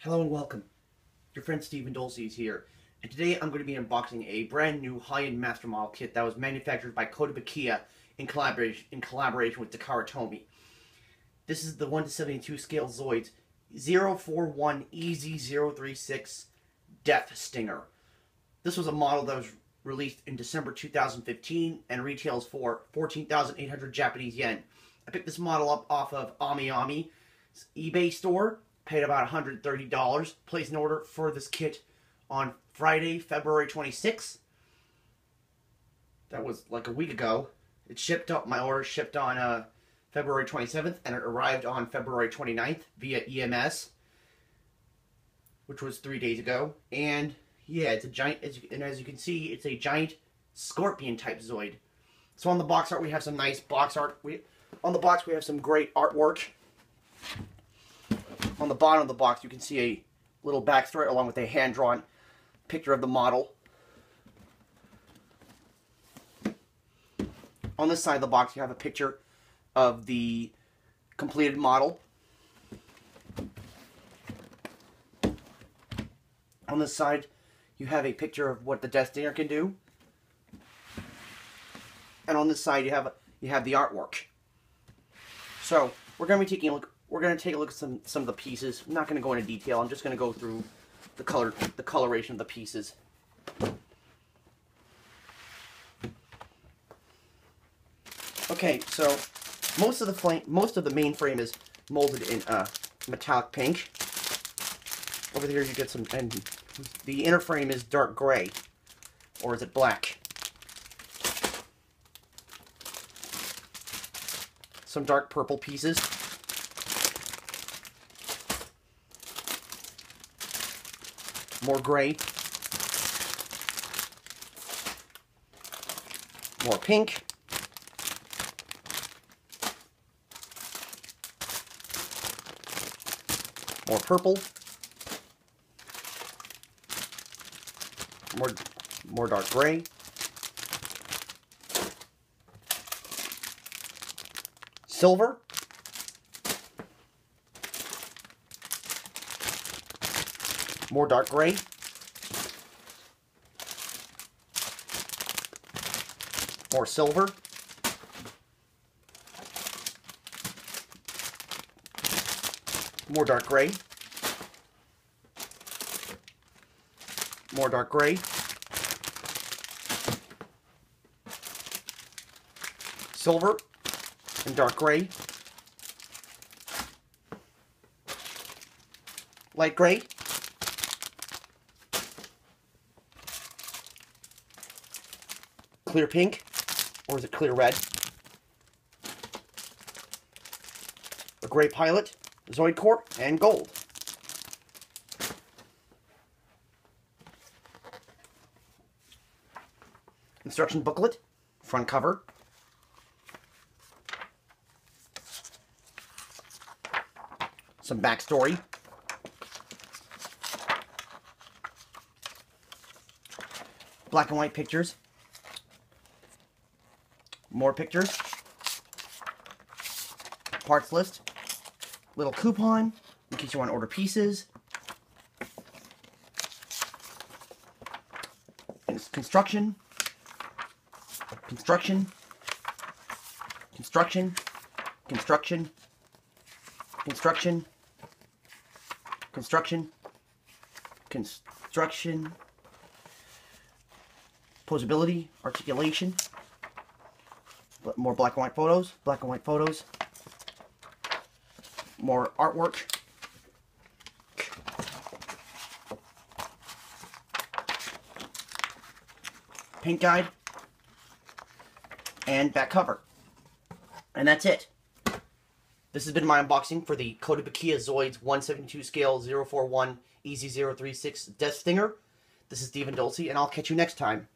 Hello and welcome. Your friend Stephen Dulce is here, and today I'm going to be unboxing a brand new high-end master model kit that was manufactured by Kotobukiya in collaboration with Takara Tomy. This is the 1:72 scale Zoids 041 EZ-036 Death Stinger. This was a model that was released in December 2015 and retails for 14,800 Japanese yen. I picked this model up off of AmiAmi's eBay store. Paid about $130, placed an order for this kit on Friday, February 26th. That was like a week ago. It shipped up, my order shipped on February 27th, and it arrived on February 29th via EMS, which was 3 days ago. And yeah, it's a giant, as you can see, it's a giant scorpion type Zoid. So on the box art, we have some nice box art. On the box, we have some great artwork. On the bottom of the box, you can see a little backstory along with a hand-drawn picture of the model. On this side of the box, you have a picture of the completed model. On this side, you have a picture of what the Death Stinger can do. And on this side, you have the artwork. So, we're going to be taking a look. We're going to take a look at some of the pieces. I'm not going to go into detail. I'm just going to go through the coloration of the pieces. Okay, so most of the main frame is molded in metallic pink. Over here you get some, and the inner frame is dark gray, or is it black? Some dark purple pieces. More gray, more pink, more purple, more dark gray, silver, more dark gray, more silver, more dark gray, more dark gray, silver and dark gray, light gray, clear pink, or is it clear red? A gray pilot, Zoid core, and gold. Instruction booklet, front cover. Some backstory. Black and white pictures. More pictures. Parts list. Little coupon in case you want to order pieces. And it's construction. Construction. Construction. Construction. Construction. Construction. Construction. Posability. Articulation. More black and white photos, black and white photos, more artwork, paint guide, and back cover. And that's it. This has been my unboxing for the Kotobukiya Zoids 1/72 scale 041 EZ-036 Death Stinger. This is Stephen Dulce, and I'll catch you next time.